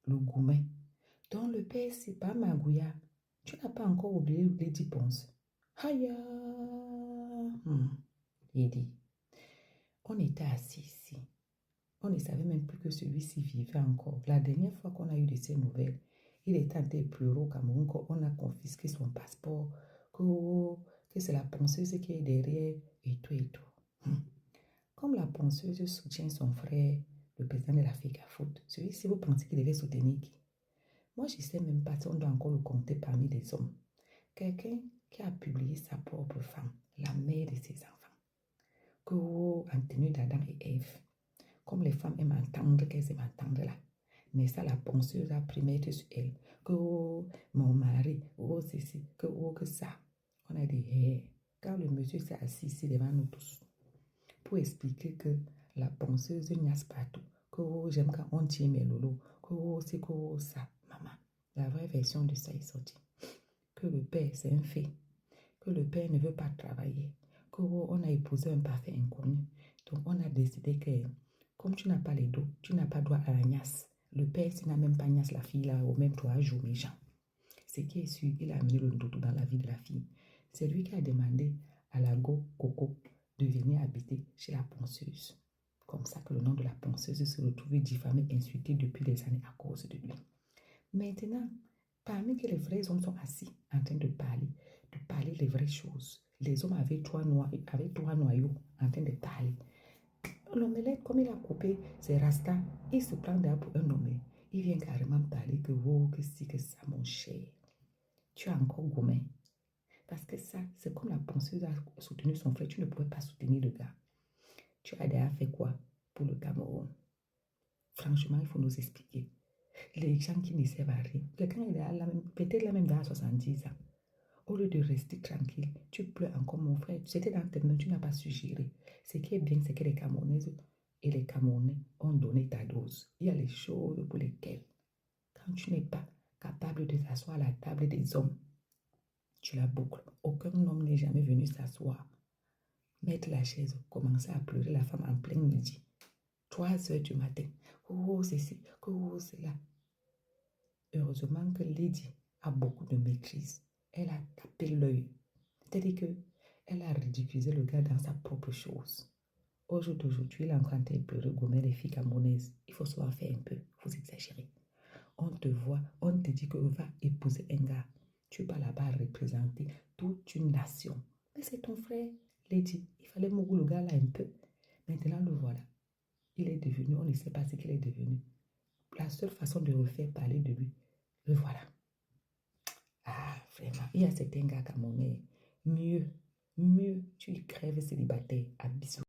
le gourmet. Donc le père, c'est pas Magouya. Tu n'as pas encore oublié où Lady pense. Aïe! Il dit, on était assis ici. On ne savait même plus que celui-ci vivait encore. La dernière fois qu'on a eu de ses nouvelles, il était en train de pleurer au Cameroun qu'on a confisqué son passeport, que c'est la penseuse qui est derrière et tout et tout. Comme la penseuse soutient son frère, le président de la FICA Foot, celui-ci, vous pensez qu'il devait soutenir qui? Moi, je ne sais même pas si on doit encore le compter parmi les hommes. Quelqu'un qui a publié sa propre femme, la mère de ses enfants, que en tenue d'Adam et Ève, comme les femmes aiment entendre qu'elles aiment entendre là. Mais ça, la penseuse a pris maître sur elle. Que mon mari, ceci, que ça. On a dit, hey, quand le monsieur s'est assis ici devant nous tous, pour expliquer que la penseuse niasse partout, que j'aime quand on tient mes lolos, que c'est que ça. Maman, la vraie version de ça est sortie. Que le père, c'est un fait. Que le père ne veut pas travailler. Que on a épousé un parfait inconnu. Donc, on a décidé que, comme tu n'as pas les dos, tu n'as pas droit à la niasse. Le père, s'il n'a même pas niasse la fille là, au même 3 jours, méchant. Ce qui est sûr, il a mis le doudou dans la vie de la fille. C'est lui qui a demandé à la go Coco de venir habiter chez la ponceuse. Comme ça que le nom de la ponceuse se retrouve diffamé, insulté depuis des années à cause de lui. Maintenant, parmi que les vrais hommes sont assis en train de parler les vraies choses, les hommes avaient trois noyaux en train de parler. L'omelette, comme il a coupé ses rastas, il se prend d'ailleurs pour un homme. Il vient carrément parler que que si, que ça, mon cher. Tu as encore gourmet. Parce que ça, c'est comme la penseuse a soutenu son frère. Tu ne pouvais pas soutenir le gars. Tu as déjà fait quoi pour le Cameroun? Franchement, il faut nous expliquer. Les gens qui ne servent à rien. Quelqu'un est peut-être là même dans 70 ans. Au lieu de rester tranquille, tu pleures encore, mon frère. C'était dans tes mains, tu n'as pas su gérer. Ce qui est bien, c'est que les Camerounaises et les Camerounais ont donné ta dose. Il y a les choses pour lesquelles, quand tu n'es pas capable de t'asseoir à la table des hommes, tu la boucles. Aucun homme n'est jamais venu s'asseoir, mettre la chaise, commencer à pleurer la femme en plein midi. 3 heures du matin. Oh, ceci, oh, cela. Heureusement que Lady a beaucoup de maîtrise. Elle a tapé l'œil. C'est-à-dire qu'elle a ridiculisé le gars dans sa propre chose. Aujourd'hui, il est en train de pleurer, gommer les filles camerounaises. Il faut savoir faire un peu. Vous exagérez. On te voit, on te dit que va épouser un gars. Tu vas là-bas représenter toute une nation. Mais c'est ton frère, Lady. Il fallait mourir le gars là un peu. Maintenant, le voilà. Il est devenu, on ne sait pas ce qu'il est devenu. La seule façon de refaire parler de lui, le voilà. Ah, vraiment, il y a certains gars camerounais. Mieux, tu crèves célibataire. À bisous.